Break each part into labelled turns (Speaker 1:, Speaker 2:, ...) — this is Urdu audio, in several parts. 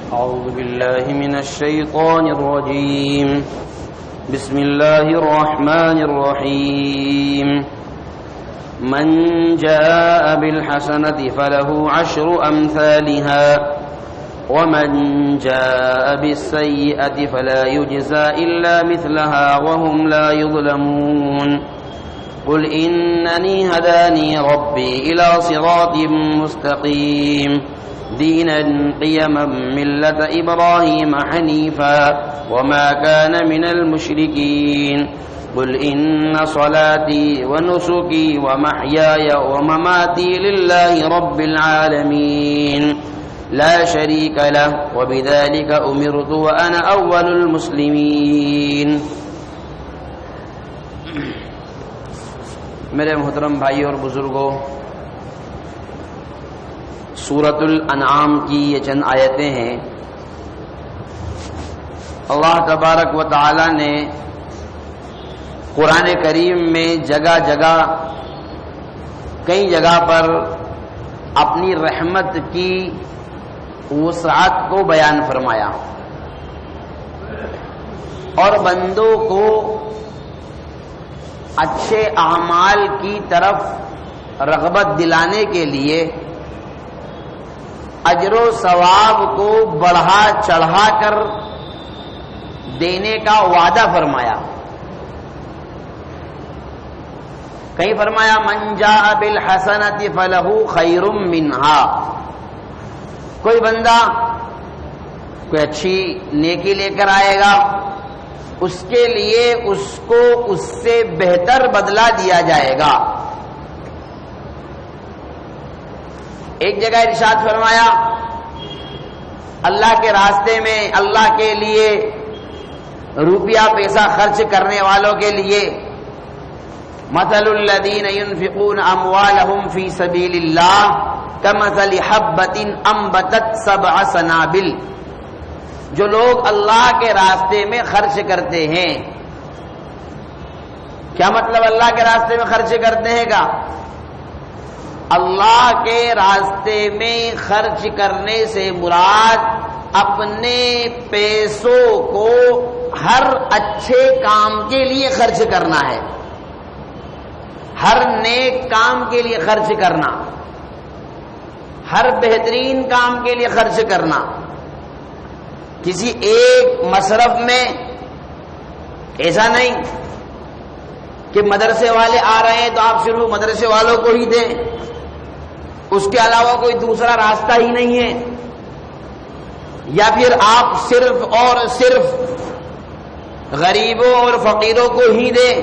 Speaker 1: أعوذ بالله من الشيطان الرجيم بسم الله الرحمن الرحيم من جاء بالحسنة فله 10 أمثالها ومن جاء بالسيئة فلا يجزى إلا مثلها وهم لا يظلمون قل إنني هداني ربي إلى صراط مستقيم دينا قيما ملة إبراهيم حنيفا وما كان من المشركين قل إن صلاتي ونسكي ومحياي ومماتي لله رب العالمين لا شريك له وبذلك أمرت وأنا أول المسلمين. میرے محترم بھائی اور بزرگوں، سورۃ الانعام کی یہ چند آیتیں ہیں. اللہ تبارک و تعالی نے قرآن کریم میں جگہ جگہ کئی جگہ پر اپنی رحمت کی وسعت کو بیان فرمایا اور بندوں کو اچھے اعمال کی طرف رغبت دلانے کے لیے اجر و ثواب کو بڑھا چڑھا کر دینے کا وعدہ فرمایا. کہیں فرمایا من جاء بالحسنۃ فلہ خیر منہا، کوئی بندہ کوئی اچھی نیکی لے کر آئے گا، اس کے لیے اس کو اس سے بہتر بدلہ دیا جائے گا. ایک جگہ ارشاد فرمایا اللہ کے راستے میں اللہ کے لیے روپیہ پیسہ خرچ کرنے والوں کے لیے مثل الذین ينفقون اموالهم فی سبیل اللہ کمثل حبۃ انبتت 7 سنابل، جو لوگ اللہ کے راستے میں خرچ کرتے ہیں. کیا مطلب اللہ کے راستے میں خرچ کرتے ہیں کا؟ اللہ کے راستے میں خرچ کرنے سے مراد اپنے پیسوں کو ہر اچھے کام کے لیے خرچ کرنا ہے، ہر نیک کام کے لیے خرچ کرنا، ہر بہترین کام کے لیے خرچ کرنا. کسی ایک مصرف میں ایسا نہیں کہ مدرسے والے آ رہے ہیں تو آپ صرف مدرسے والوں کو ہی دیں، اس کے علاوہ کوئی دوسرا راستہ ہی نہیں ہے، یا پھر آپ صرف اور صرف غریبوں اور فقیروں کو ہی دیں،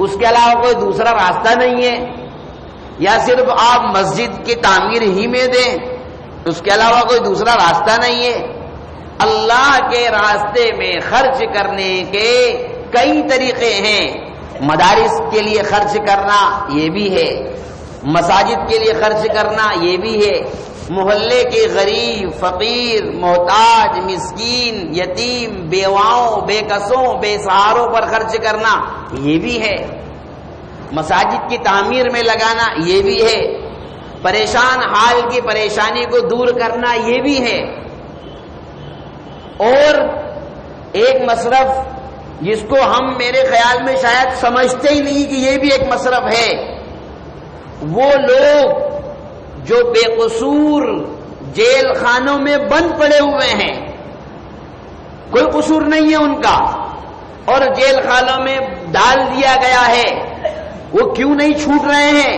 Speaker 1: اس کے علاوہ کوئی دوسرا راستہ نہیں ہے، یا صرف آپ مسجد کی تعمیر ہی میں دیں، اس کے علاوہ کوئی دوسرا راستہ نہیں ہے. اللہ کے راستے میں خرچ کرنے کے کئی طریقے ہیں. مدارس کے لیے خرچ کرنا یہ بھی ہے، مساجد کے لیے خرچ کرنا یہ بھی ہے، محلے کے غریب فقیر محتاج مسکین یتیم بیواؤں بے کسوں بے سہاروں پر خرچ کرنا یہ بھی ہے، مساجد کی تعمیر میں لگانا یہ بھی ہے، پریشان حال کی پریشانی کو دور کرنا یہ بھی ہے. اور ایک مصرف جس کو ہم میرے خیال میں شاید سمجھتے ہی نہیں کہ یہ بھی ایک مصرف ہے، وہ لوگ جو بے قصور جیل خانوں میں بند پڑے ہوئے ہیں، کوئی قصور نہیں ہے ان کا اور جیل خانوں میں ڈال دیا گیا ہے، وہ کیوں نہیں چھوٹ رہے ہیں؟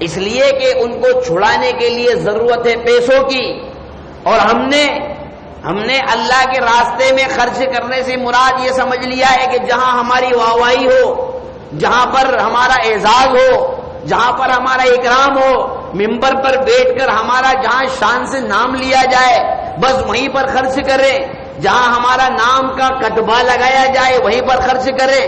Speaker 1: اس لیے کہ ان کو چھڑانے کے لیے ضرورت ہے پیسوں کی. اور ہم نے اللہ کے راستے میں خرچ کرنے سے مراد یہ سمجھ لیا ہے کہ جہاں ہماری واہواہی ہو، جہاں پر ہمارا اعزاز ہو، جہاں پر ہمارا اکرام ہو، ممبر پر بیٹھ کر ہمارا جہاں شان سے نام لیا جائے بس وہیں پر خرچ کریں، جہاں ہمارا نام کا کتبہ لگایا جائے وہیں پر خرچ کریں.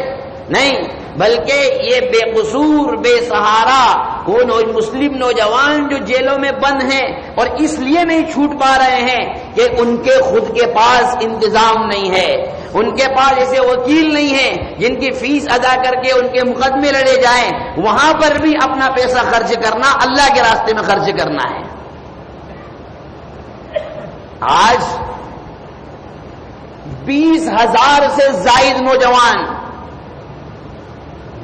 Speaker 1: نہیں، بلکہ یہ بے قصور بے سہارا وہ مسلم نوجوان جو جیلوں میں بند ہیں اور اس لیے نہیں چھوٹ پا رہے ہیں کہ ان کے خود کے پاس انتظام نہیں ہے، ان کے پاس ایسے وکیل نہیں ہیں جن کی فیس ادا کر کے ان کے مقدمے لڑے جائیں. وہاں پر بھی اپنا پیسہ خرچ کرنا اللہ کے راستے میں خرچ کرنا ہے. آج 20,000 سے زائد نوجوان،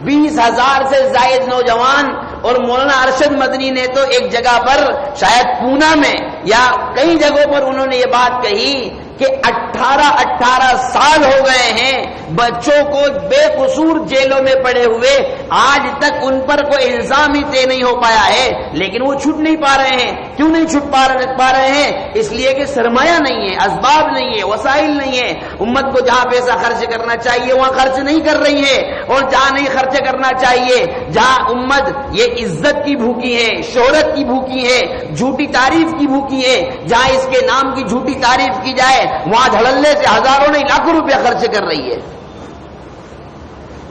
Speaker 1: 20,000 سے زائد نوجوان. اور مولانا ارشد مدنی نے تو ایک جگہ پر شاید پونا میں یا کئی جگہوں پر انہوں نے یہ بات کہی کہ 18 سال ہو گئے ہیں بچوں کو بے قصور جیلوں میں پڑے ہوئے، آج تک ان پر کوئی الزام ہی طے نہیں ہو پایا ہے، لیکن وہ چھوٹ نہیں پا رہے ہیں. کیوں نہیں چھوٹ پا رہے ہیں؟ اس لیے کہ سرمایہ نہیں ہے، اسباب نہیں ہے، وسائل نہیں ہے. امت کو جہاں پیسہ خرچ کرنا چاہیے وہاں خرچ نہیں کر رہی ہے، اور جہاں نہیں خرچ کرنا چاہیے، جہاں امت یہ عزت کی بھوکی ہے، شہرت کی بھوکی ہے، جھوٹی تعریف کی بھوکی ہے، جہاں اس کے نام کی جھوٹی تعریف کی جائے وہاں دھڑلے سے ہزاروں نہیں لاکھوں روپیہ خرچ کر رہی ہے.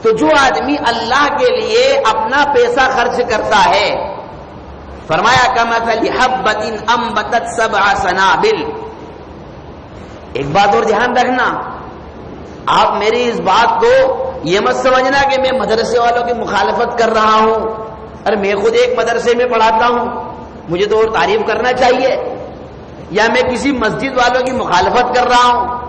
Speaker 1: تو جو آدمی اللہ کے لیے اپنا پیسہ خرچ کرتا ہے، فرمایا کمثل حبۃ انبتت 7 سنابل. ایک بات اور دھیان رکھنا، آپ میری اس بات کو یہ مت سمجھنا کہ میں مدرسے والوں کی مخالفت کر رہا ہوں. ارے میں خود ایک مدرسے میں پڑھاتا ہوں، مجھے تو اور تعریف کرنا چاہیے. یا میں کسی مسجد والوں کی مخالفت کر رہا ہوں،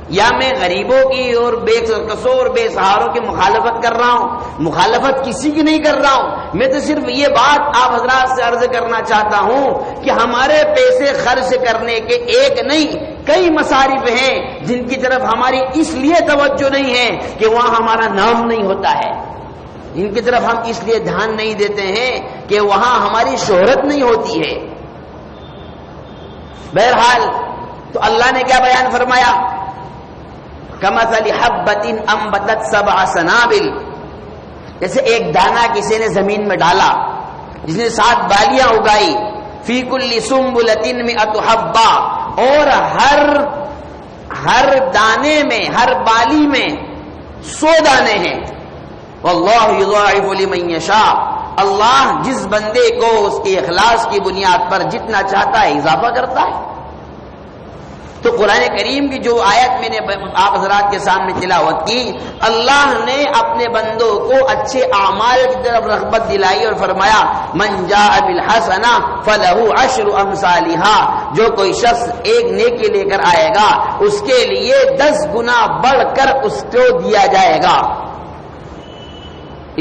Speaker 1: یا میں غریبوں کی اور بے کسوں اور بے سہاروں کی مخالفت کر رہا ہوں. مخالفت کسی کی نہیں کر رہا ہوں، میں تو صرف یہ بات آپ حضرات سے عرض کرنا چاہتا ہوں کہ ہمارے پیسے خرچ کرنے کے ایک نہیں کئی مصارف ہیں جن کی طرف ہماری اس لیے توجہ نہیں ہے کہ وہاں ہمارا نام نہیں ہوتا ہے، جن کی طرف ہم اس لیے دھیان نہیں دیتے ہیں کہ وہاں ہماری شہرت نہیں ہوتی ہے. بہرحال تو اللہ نے کیا بیان فرمایا؟ کمثل حبۃ انبتت 7 سنابل. جیسے ایک دانہ کسی نے زمین میں ڈالا جس نے 7 بالیاں اگائی، فی کل سنبلۃ 100 حبۃ، اور ہر دانے میں، ہر بالی میں 100 دانے ہیں. واللہ یضاعف لمن یشاء، اللہ جس بندے کو اس کے اخلاص کی بنیاد پر جتنا چاہتا ہے اضافہ کرتا ہے. تو قرآن کریم کی جو آیت میں نے آپ حضرات کے سامنے تلاوت کی، اللہ نے اپنے بندوں کو اچھے اعمال کی طرف رغبت دلائی اور فرمایا من جاء بالحسنہ فلہ 10 امثالھا، جو کوئی شخص ایک نیکی لے کر آئے گا اس کے لیے 10 گنا بڑھ کر اس کو دیا جائے گا.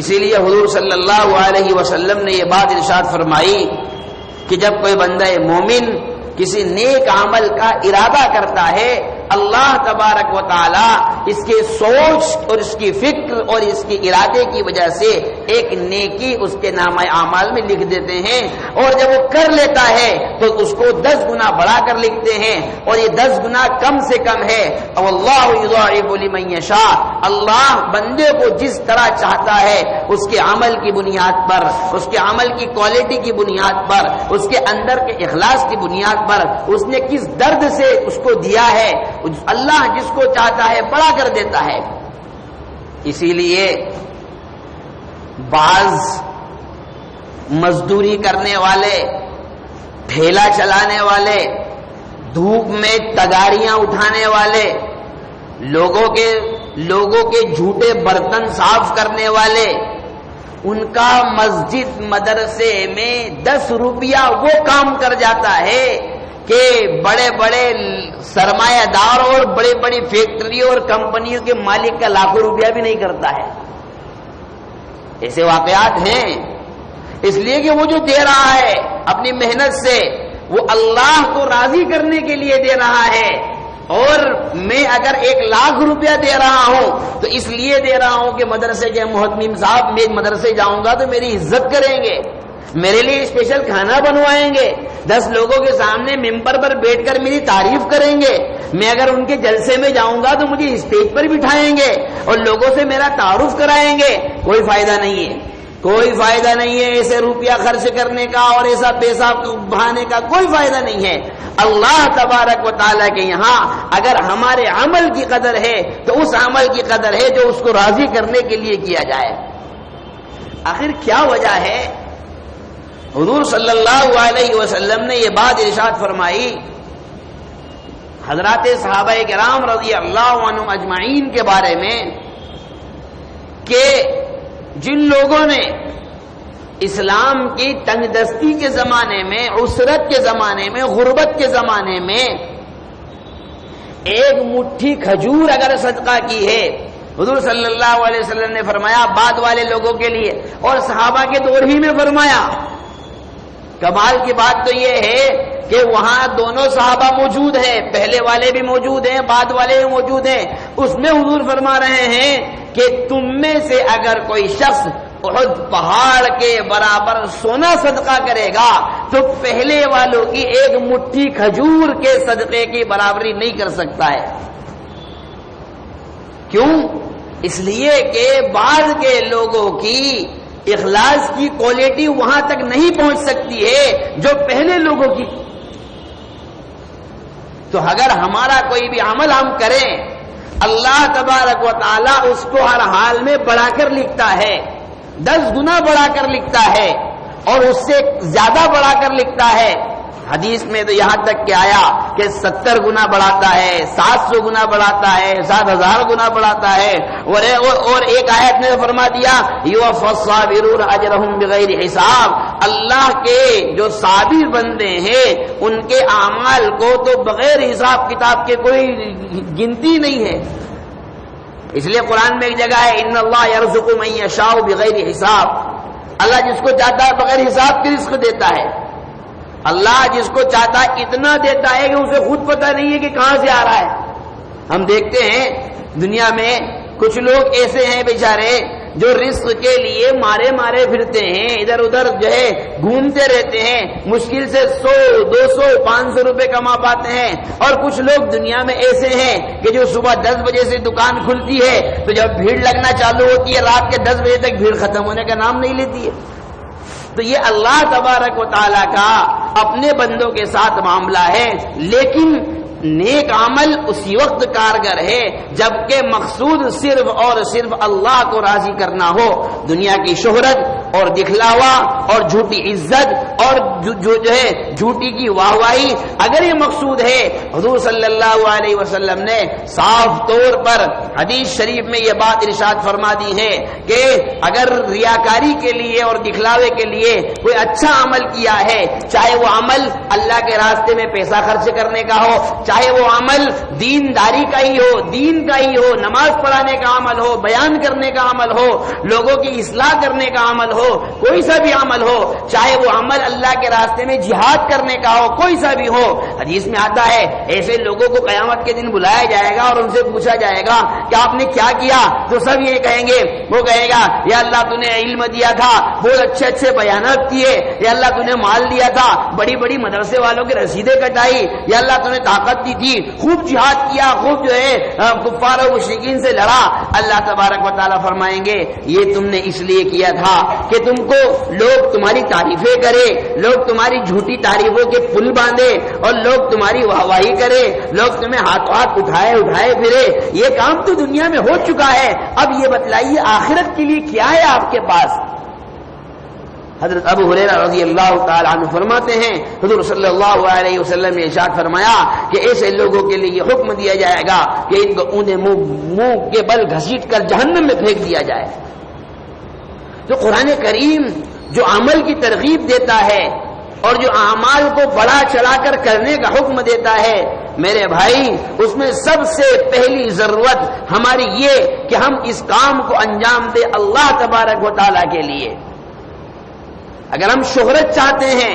Speaker 1: اسی لیے حضور صلی اللہ علیہ وسلم نے یہ بات ارشاد فرمائی کہ جب کوئی بندہ مومن کسی نیک عمل کا ارادہ کرتا ہے، اللہ تبارک و تعالی اس کے سوچ اور اس کی فکر اور اس کے ارادے کی وجہ سے ایک نیکی اس کے نامہ اعمال میں لکھ دیتے ہیں، اور جب وہ کر لیتا ہے تو اس کو 10 گنا بڑھا کر لکھتے ہیں، اور یہ 10 گنا کم سے کم ہے. واللہ یضاعف لمن یشاء، اللہ بندے کو جس طرح چاہتا ہے اس کے عمل کی بنیاد پر، اس کے عمل کی کوالٹی کی بنیاد پر، اس کے اندر کے اخلاص کی بنیاد پر، اس نے کس درد سے اس کو دیا ہے، اللہ جس کو چاہتا ہے بڑا کر دیتا ہے. اسی لیے بعض مزدوری کرنے والے، ٹھیلا چلانے والے، دھوپ میں تگاڑیاں اٹھانے والے، لوگوں کے جھوٹے برتن صاف کرنے والے، ان کا مسجد مدرسے میں 10 روپیہ وہ کام کر جاتا ہے کہ بڑے بڑے سرمایہ دار اور بڑی بڑی فیکٹریوں اور کمپنیوں کے مالک کا لاکھوں روپیہ بھی نہیں کرتا ہے. ایسے واقعات ہیں. اس لیے کہ وہ جو دے رہا ہے اپنی محنت سے وہ اللہ کو راضی کرنے کے لیے دے رہا ہے، اور میں اگر 1 لاکھ روپیہ دے رہا ہوں تو اس لیے دے رہا ہوں کہ مدرسے کے محتمم صاحب میں مدرسے جاؤں گا تو میری عزت کریں گے، میرے لیے اسپیشل کھانا بنوائیں گے، 10 لوگوں کے سامنے ممبر پر بیٹھ کر میری تعریف کریں گے. میں اگر ان کے جلسے میں جاؤں گا تو مجھے اسٹیج پر بٹھائیں گے اور لوگوں سے میرا تعارف کرائیں گے. کوئی فائدہ نہیں ہے، کوئی فائدہ نہیں ہے ایسے روپیہ خرچ کرنے کا اور ایسا پیسہ بہانے کا، کوئی فائدہ نہیں ہے. اللہ تبارک و تعالیٰ کے یہاں اگر ہمارے عمل کی قدر ہے تو اس عمل کی قدر ہے جو اس کو راضی کرنے کے لیے کیا جائے. آخر کیا وجہ ہے؟ حضور صلی اللہ علیہ وسلم نے یہ بات ارشاد فرمائی حضرات صحابہ کرام رضی اللہ عنہم اجمعین کے بارے میں کہ جن لوگوں نے اسلام کی تنگ دستی کے زمانے میں، عسرت کے زمانے میں، غربت کے زمانے میں ایک مٹھی کھجور اگر صدقہ کی ہے، حضور صلی اللہ علیہ وسلم نے فرمایا بعد والے لوگوں کے لیے، اور صحابہ کے دور ہی میں فرمایا۔ کمال کی بات تو یہ ہے کہ وہاں دونوں صحابہ موجود ہیں، پہلے والے بھی موجود ہیں، بعد والے بھی موجود ہیں۔ اس میں حضور فرما رہے ہیں کہ تم میں سے اگر کوئی شخص احد پہاڑ کے برابر سونا صدقہ کرے گا تو پہلے والوں کی ایک مٹھی کھجور کے صدقے کی برابری نہیں کر سکتا ہے۔ کیوں؟ اس لیے کہ بعض کے لوگوں کی اخلاص کی کوالٹی وہاں تک نہیں پہنچ سکتی ہے جو پہلے لوگوں کی۔ تو اگر ہمارا کوئی بھی عمل ہم کریں، اللہ تبارک و تعالی اس کو ہر حال میں بڑھا کر لکھتا ہے، 10 گنا بڑھا کر لکھتا ہے، اور اس سے زیادہ بڑھا کر لکھتا ہے۔ حدیث میں تو یہاں تک کہ آیا کہ 70 گنا بڑھاتا ہے، 700 گنا بڑھاتا ہے، 7000 گنا بڑھاتا ہے، اور ایک آیت نے فرما دیا یوفی الصابرون اجرهم بغیر حساب، اللہ کے جو صابر بندے ہیں ان کے اعمال کو تو بغیر حساب کتاب کے کوئی گنتی نہیں ہے۔ اس لیے قرآن میں ایک جگہ ہے ان اللہ یرزق من یشاء بغیر حساب، اللہ جس کو چاہتا ہے بغیر حساب کے رزق دیتا ہے۔ اللہ جس کو چاہتا ہے اتنا دیتا ہے کہ اسے خود پتہ نہیں ہے کہ کہاں سے آ رہا ہے۔ ہم دیکھتے ہیں دنیا میں کچھ لوگ ایسے ہیں بیچارے جو رزق کے لیے مارے مارے پھرتے ہیں، ادھر ادھر جو ہے گھومتے رہتے ہیں، مشکل سے 100 200 500 روپے کما پاتے ہیں۔ اور کچھ لوگ دنیا میں ایسے ہیں کہ جو صبح 10 بجے سے دکان کھلتی ہے تو جب بھیڑ لگنا چالو ہوتی ہے رات کے 10 بجے تک بھیڑ ختم ہونے کا نام نہیں لیتی ہے۔ تو یہ اللہ تبارک و تعالی کا اپنے بندوں کے ساتھ معاملہ ہے، لیکن نیک عمل اسی وقت کارگر ہے جبکہ مقصود صرف اور صرف اللہ کو راضی کرنا ہو۔ دنیا کی شہرت اور دکھلاوا اور جھوٹی عزت اور جو ہے جھوٹی کی واہواہی اگر یہ مقصود ہے، حضور صلی اللہ علیہ وسلم نے صاف طور پر حدیث شریف میں یہ بات ارشاد فرما دی ہے کہ اگر ریاکاری کے لیے اور دکھلاوے کے لیے کوئی اچھا عمل کیا ہے، چاہے وہ عمل اللہ کے راستے میں پیسہ خرچ کرنے کا ہو، چاہے وہ عمل دینداری کا ہی ہو، دین کا ہی ہو، نماز پڑھانے کا عمل ہو، بیان کرنے کا عمل ہو، لوگوں کی اصلاح کرنے کا عمل ہو، کوئی سا بھی عمل ہو، چاہے وہ عمل اللہ کے راستے میں جہاد کرنے کا ہو، کوئی سا بھی ہو، حدیث میں آتا ہے ایسے لوگوں کو قیامت کے دن بلایا جائے گا اور ان سے پوچھا جائے گا کہ آپ نے کیا کیا، تو سب یہ کہیں گے، وہ کہے گا یا اللہ تو نے علم دیا تھا، بہت اچھے اچھے بیانات کیے، یا اللہ تو نے مال دیا تھا، بڑی بڑی مدرسے والوں کی رسیدیں کٹائی، یا اللہ تو نے طاقت دی تھی، خوب جہاد کیا، خوب جو ہے کفار و مشرکین سے لڑا۔ اللہ تبارک و تعالیٰ فرمائیں گے یہ تم نے اس لیے کیا تھا کہ تم کو لوگ تمہاری تعریفیں کرے، لوگ تمہاری جھوٹی تعریفوں کے پل باندھے اور لوگ تمہاری واہواہی کرے، لوگ تمہیں ہاتھ اٹھائے پھرے۔ یہ کام تو دنیا میں ہو چکا ہے، اب یہ بتلائیے آخرت کے لیے کیا ہے آپ کے پاس؟ حضرت ابو ہریرہ رضی اللہ تعالی عنہ فرماتے ہیں حضور صلی اللہ علیہ وسلم نے ارشاد فرمایا کہ ایسے لوگوں کے لیے حکم دیا جائے گا کہ ان کو انہیں منہ کے بل گھسیٹ کر جہنم میں پھینک دیا جائے۔ تو قرآن کریم جو عمل کی ترغیب دیتا ہے اور جو اعمال کو بڑا چلا کر کرنے کا حکم دیتا ہے، میرے بھائی اس میں سب سے پہلی ضرورت ہماری یہ کہ ہم اس کام کو انجام دیں اللہ تبارک و تعالیٰ کے لیے۔ اگر ہم شہرت چاہتے ہیں،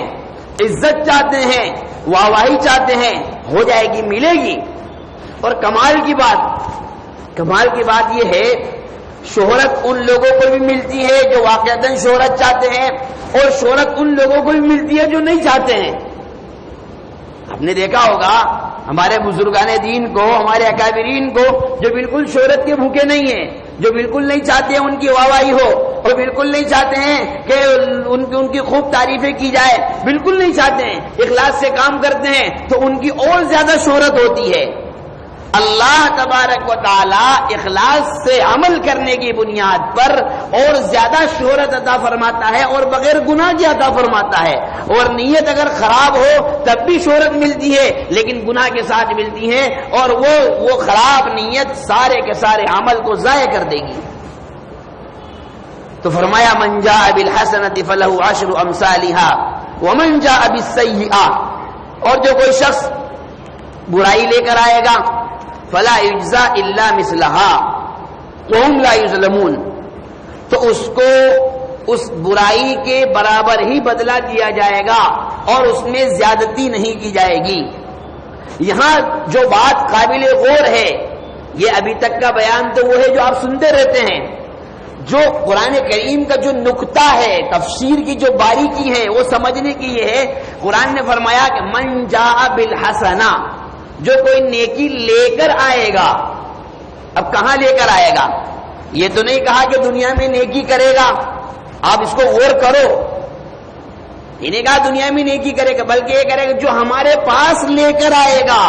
Speaker 1: عزت چاہتے ہیں، واہواہی چاہتے ہیں، ہو جائے گی، ملے گی۔ اور کمال کی بات یہ ہے شہرت ان لوگوں کو بھی ملتی ہے جو واقعتاً شہرت چاہتے ہیں، اور شہرت ان لوگوں کو بھی ملتی ہے جو نہیں چاہتے ہیں۔ آپ نے دیکھا ہوگا ہمارے بزرگان دین کو، ہمارے اکابرین کو جو بالکل شہرت کے بھوکے نہیں ہیں، جو بالکل نہیں چاہتے ہیں ان کی واہواہی ہو، اور بالکل نہیں چاہتے ہیں کہ ان کی خوب تعریفیں کی جائے، بالکل نہیں چاہتے ہیں، اخلاص سے کام کرتے ہیں تو ان کی اور زیادہ شہرت ہوتی ہے۔ اللہ تبارک و تعالی اخلاص سے عمل کرنے کی بنیاد پر اور زیادہ شہرت عطا فرماتا ہے اور بغیر گناہ کے عطا فرماتا ہے۔ اور نیت اگر خراب ہو تب بھی شہرت ملتی ہے لیکن گناہ کے ساتھ ملتی ہے، اور وہ خراب نیت سارے کے سارے عمل کو ضائع کر دے گی۔ تو فرمایا من جاء بالحسنۃ فلہ عشر امثالھا ومن جاء بالسیئۃ، اور جو کوئی شخص برائی لے کر آئے گا فلا یجزا الا مثلها وهم لا یظلمون، تو اس کو اس برائی کے برابر ہی بدلہ دیا جائے گا اور اس میں زیادتی نہیں کی جائے گی۔ یہاں جو بات قابل غور ہے، یہ ابھی تک کا بیان تو وہ ہے جو آپ سنتے رہتے ہیں، جو قرآن کریم کا جو نکتہ ہے، تفسیر کی جو باریکی ہے وہ سمجھنے کی یہ ہے۔ قرآن نے فرمایا کہ من جاء بالحسنہ، جو کوئی نیکی لے کر آئے گا۔ اب کہاں لے کر آئے گا؟ یہ تو نہیں کہا کہ دنیا میں نیکی کرے گا، آپ اس کو غور کرو، یہ نہیں کہا دنیا میں نیکی کرے گا، بلکہ یہ کرے گا جو ہمارے پاس لے کر آئے گا۔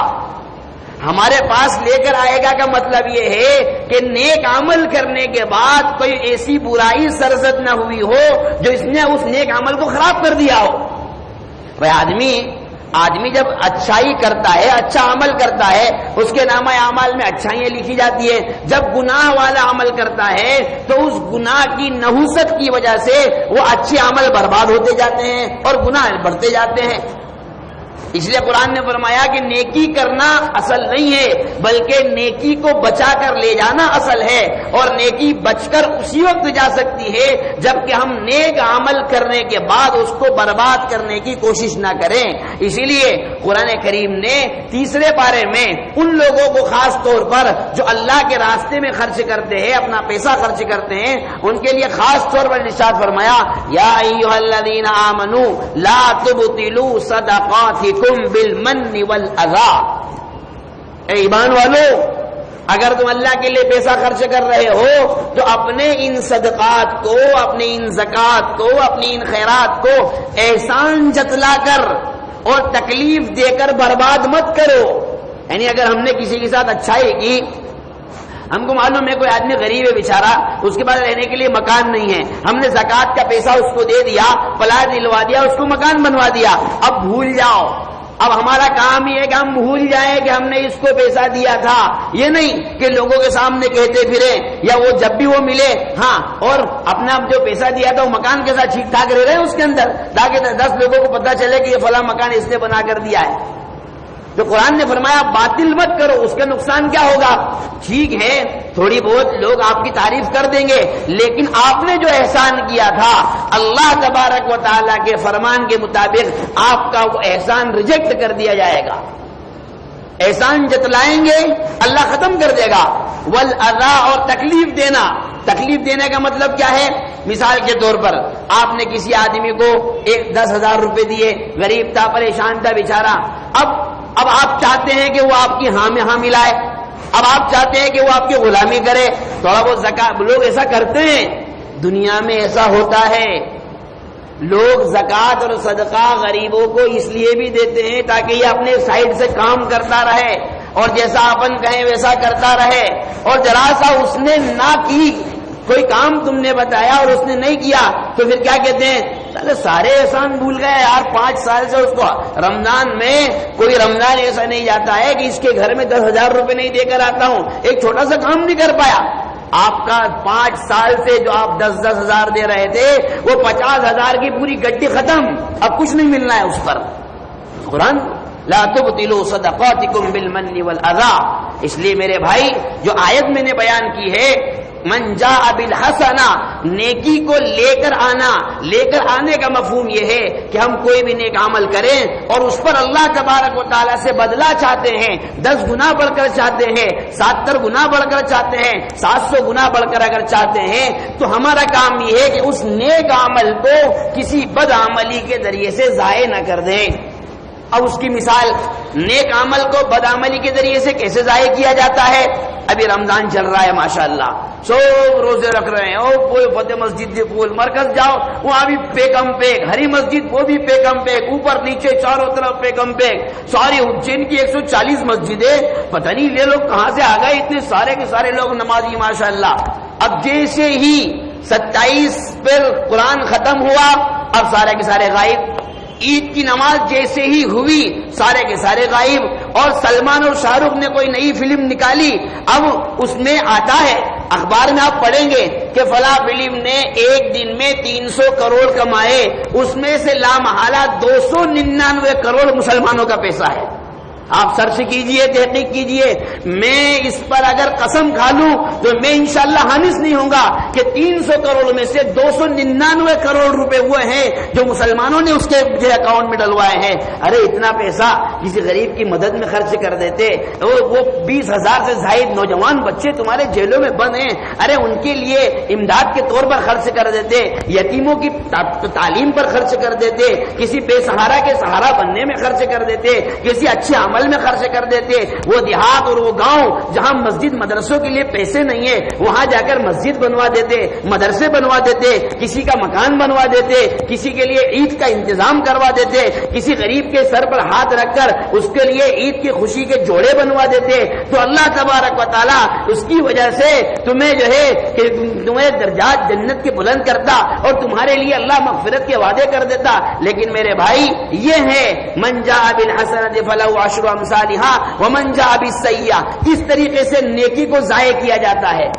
Speaker 1: ہمارے پاس لے کر آئے گا کا مطلب یہ ہے کہ نیک عمل کرنے کے بعد کوئی ایسی برائی سرزد نہ ہوئی ہو جو اس نے اس نیک عمل کو خراب کر دیا ہو۔ بھائی آدمی جب اچھائی کرتا ہے، اچھا عمل کرتا ہے، اس کے نامہ اعمال میں اچھائیاں لکھی جاتی ہے۔ جب گناہ والا عمل کرتا ہے تو اس گناہ کی نحوست کی وجہ سے وہ اچھے عمل برباد ہوتے جاتے ہیں اور گناہ بڑھتے جاتے ہیں۔ اس لیے قرآن نے فرمایا کہ نیکی کرنا اصل نہیں ہے، بلکہ نیکی کو بچا کر لے جانا اصل ہے، اور نیکی بچ کر اسی وقت جا سکتی ہے جبکہ ہم نیک عمل کرنے کے بعد اس کو برباد کرنے کی کوشش نہ کریں۔ اسی لیے قرآن کریم نے تیسرے پارے میں ان لوگوں کو خاص طور پر جو اللہ کے راستے میں خرچ کرتے ہیں، اپنا پیسہ خرچ کرتے ہیں، ان کے لیے خاص طور پر ارشاد فرمایا یا ایھا الذین آمنوا لا تبطلوا صدقاتکم بالمن والاذى، اے ایمان والو، اگر تم اللہ کے لیے پیسہ خرچ کر رہے ہو تو اپنے ان صدقات کو، اپنے ان زکوٰۃ کو، اپنی ان خیرات کو احسان جتلا کر اور تکلیف دے کر برباد مت کرو۔ یعنی اگر ہم نے کسی کے ساتھ اچھائی کی، ہم کو معلوم ہے کوئی آدمی غریب ہے بیچارہ، اس کے پاس رہنے کے لیے مکان نہیں ہے، ہم نے زکوٰۃ کا پیسہ اس کو دے دیا، پلاٹ دلوا دیا، اس کو مکان بنوا دیا، اب بھول جاؤ۔ اب ہمارا کام یہ ہے کہ ہم بھول جائیں کہ ہم نے اس کو پیسہ دیا تھا، یہ نہیں کہ لوگوں کے سامنے کہتے پھرے، یا وہ جب بھی وہ ملے ہاں اور اپنا جو پیسہ دیا تھا وہ مکان کے ساتھ ٹھیک ٹھاک رہ رہے ہیں اس کے اندر، تاکہ 10 لوگوں کو پتہ چلے کہ یہ فلاں مکان اس نے بنا کر دیا ہے۔ تو قرآن نے فرمایا باطل مت کرو، اس کا نقصان کیا ہوگا؟ ٹھیک ہے تھوڑی بہت لوگ آپ کی تعریف کر دیں گے، لیکن آپ نے جو احسان کیا تھا اللہ تبارک و تعالیٰ کے فرمان کے مطابق آپ کا وہ احسان ریجیکٹ کر دیا جائے گا۔ احسان جتلائیں گے اللہ ختم کر دے گا۔ والاذى، اور تکلیف دینا، تکلیف دینے کا مطلب کیا ہے؟ مثال کے طور پر آپ نے کسی آدمی کو 10,000 روپے دیے، غریب تھا، پریشان تھا بیچارہ، اب آپ چاہتے ہیں کہ وہ آپ کی ہاں میں ہاں ملائے، اب آپ چاہتے ہیں کہ وہ آپ کی غلامی کرے، تھوڑا بہت زکات، لوگ ایسا کرتے ہیں، دنیا میں ایسا ہوتا ہے، لوگ زکات اور صدقہ غریبوں کو اس لیے بھی دیتے ہیں تاکہ یہ اپنے سائڈ سے کام کرتا رہے اور جیسا اپن کہیں ویسا کرتا رہے، اور ذرا سا اس نے نہ کی، کوئی کام تم نے بتایا اور اس نے نہیں کیا تو پھر کیا کہتے ہیں؟ سارے احسان بھول گئے یار، 5 سال سے اس کو رمضان میں کوئی رمضان ایسا نہیں جاتا ہے کہ اس کے گھر میں 10,000 روپے نہیں دے کر آتا ہوں، ایک چھوٹا سا کام نہیں کر پایا۔ آپ کا 5 سال سے جو آپ 10-10 ہزار دے رہے تھے وہ 50,000 کی پوری گڈی ختم، اب کچھ نہیں ملنا ہے اس پر۔ قرآن لا تبطلوا صدقاتکم بالمن والاذى، اس لیے میرے بھائی جو آیت میں نے بیان کی ہے من جاء بالحسنہ، نیکی کو لے کر آنے کا مفہوم یہ ہے کہ ہم کوئی بھی نیک عمل کریں اور اس پر اللہ تبارک و تعالیٰ سے بدلہ چاہتے ہیں، 10 گنا بڑھ کر چاہتے ہیں، 70 گنا بڑھ کر چاہتے ہیں، 700 گنا بڑھ کر اگر چاہتے ہیں تو ہمارا کام یہ ہے کہ اس نیک عمل کو کسی بد عملی کے ذریعے سے ضائع نہ کر دیں۔ اب اس کی مثال، نیک عمل کو بد عملی کے ذریعے سے کیسے ضائع کیا جاتا ہے؟ ابھی رمضان چل رہا ہے ماشاءاللہ، سب روزے رکھ رہے ہیں، اور کوئی فتح مسجد پول مرکز جاؤ وہاں بھی پیکم پیک، ہری مسجد وہ بھی پیکم پیک، اوپر نیچے چاروں طرف پیکم پیک، ساری اجین کی 140 مسجدیں، پتہ نہیں یہ لوگ کہاں سے آ گئے، اتنے سارے کے سارے لوگ نمازی ماشاءاللہ۔ اب جیسے ہی 27 پر قرآن ختم ہوا اب سارے کے سارے غائب، عید کی نماز جیسے ہی ہوئی سارے کے سارے غائب، اور سلمان اور شاہ رخ نے کوئی نئی فلم نکالی، اب اس میں آتا ہے اخبار میں آپ پڑھیں گے کہ فلاں فلم نے ایک دن میں 300 کروڑ کمائے، اس میں سے لامحالہ 299 کروڑ مسلمانوں کا پیسہ ہے۔ آپ سرچ کیجئے، تحقیق کیجئے، میں اس پر اگر قسم کھا لوں تو میں انشاءاللہ حانس نہیں ہوں گا کہ 300 کروڑ میں سے 299 کروڑ روپے وہ ہیں جو مسلمانوں نے اس کے اکاؤنٹ میں ڈلوائے ہیں۔ ارے اتنا پیسہ کسی غریب کی مدد میں خرچ کر دیتے، وہ 20,000 سے زائد نوجوان بچے تمہارے جیلوں میں بند ہیں، ارے ان کے لیے امداد کے طور پر خرچ کر دیتے، یتیموں کی تعلیم پر خرچ کر دیتے، کسی بے سہارا کے سہارا بننے میں خرچ کر دیتے، کسی اچھے عمل میں خرچ کر دیتے۔ وہ دیہات اور وہ گاؤں جہاں مسجد مدرسوں کے لیے پیسے نہیں ہیں وہاں جا کر مسجد بنوا دیتے، مدرسے بنوا دیتے، کسی کا مکان بنوا دیتے، کسی کے لیے عید کا انتظام کروا دیتے، کسی غریب کے سر پر ہاتھ رکھ کر اس کے لیے عید کی خوشی کے جوڑے بنوا دیتے۔ تو اللہ تبارک و تعالی اس کی وجہ سے تمہیں جو ہے کہ تمہیں درجات جنت کے بلند کرتا اور تمہارے لیے اللہ مغفرت کے وعدے کر دیتا۔ لیکن میرے بھائی یہ ہے من جاء بالحسنۃ فلہ عشر امثالھا ومن جاء بالسیئۃ، کس طریقے سے نیکی کو ضائع کیا جاتا ہے۔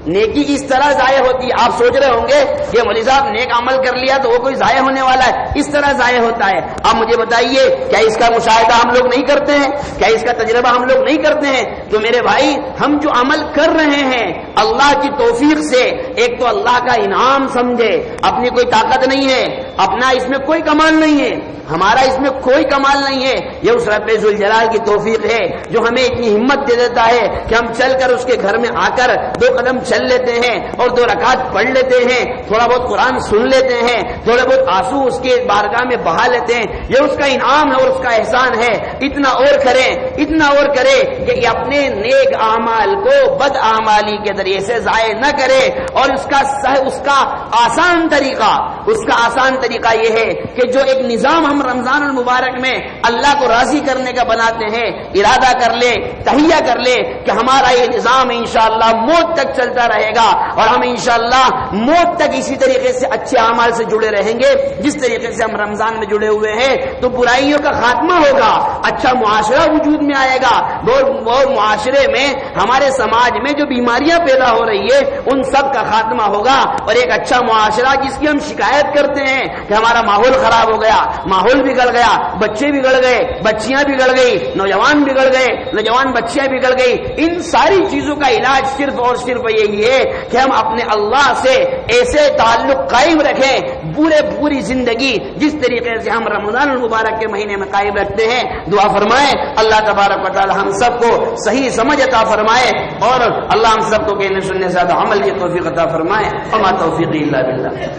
Speaker 1: نیکی اس طرح ضائع ہوتی ہے، آپ سوچ رہے ہوں گے کہ مولوی صاحب نیک عمل کر لیا تو وہ کوئی ضائع ہونے والا ہے، اس طرح ضائع ہوتا ہے۔ آپ مجھے بتائیے کیا اس کا مشاہدہ ہم لوگ نہیں کرتے ہیں؟ کیا اس کا تجربہ ہم لوگ نہیں کرتے ہیں؟ تو میرے بھائی ہم جو عمل کر رہے ہیں اللہ کی توفیق سے، ایک تو اللہ کا انعام سمجھے، اپنی کوئی طاقت نہیں ہے، اپنا اس میں کوئی کمال نہیں ہے، ہمارا اس میں کوئی کمال نہیں ہے، یہ اس رب ذوالجلال کی توفیق ہے جو ہمیں اتنی ہمت دے دیتا ہے کہ ہم چل کر اس کے گھر میں آ کر 2 قدم چل لیتے ہیں اور 2 رکعت پڑھ لیتے ہیں، تھوڑا بہت قرآن سن لیتے ہیں، تھوڑے بہت آنسو اس کے بارگاہ میں بہا لیتے ہیں۔ یہ اس کا انعام ہے اور اس کا احسان ہے۔ اتنا اور کریں، اتنا اور کرے کہ اپنے نیک اعمال کو بد اعمالی کے ذریعے سے ضائع نہ کرے۔ اور اس کا آسان طریقہ یہ ہے کہ جو ایک نظام ہم رمضان المبارک میں اللہ کو راضی کرنے کا بناتے ہیں، ارادہ کر لے، تہیہ کر لے کہ ہمارا یہ نظام انشاءاللہ موت تک چلتا رہے گا اور ہم انشاءاللہ موت تک اسی طریقے سے اچھے اعمال سے جڑے رہیں گے جس طریقے سے ہم رمضان میں جڑے ہوئے ہیں، تو برائیوں کا خاتمہ ہوگا، اچھا معاشرہ وجود میں آئے گا، اور معاشرے میں ہمارے سماج میں جو بیماریاں پیدا ہو رہی ہے ان سب کا خاتمہ ہوگا، اور ایک اچھا معاشرہ جس کی ہم شکایت کرتے ہیں کہ ہمارا ماحول خراب ہو گیا، ماحول بگڑ گیا، بچے بگڑ گئے، بچیاں بگڑ گئی، نوجوان بگڑ گئے، نوجوان بچیاں بگڑ گئی، ان ساری چیزوں کا علاج صرف اور صرف یہی ہے کہ ہم اپنے اللہ سے ایسے تعلق قائم رکھیں پوری زندگی جس طریقے سے ہم رمضان المبارک کے مہینے میں قائم رکھتے ہیں۔ دعا فرمائیں اللہ تبارک و تعالی ہم سب کو صحیح سمجھ عطا فرمائے اور اللہ ہم سب کو کہنے سننے سے زیادہ عمل کی توفیق عطا فرمائے۔ وما توفیقی الا باللہ۔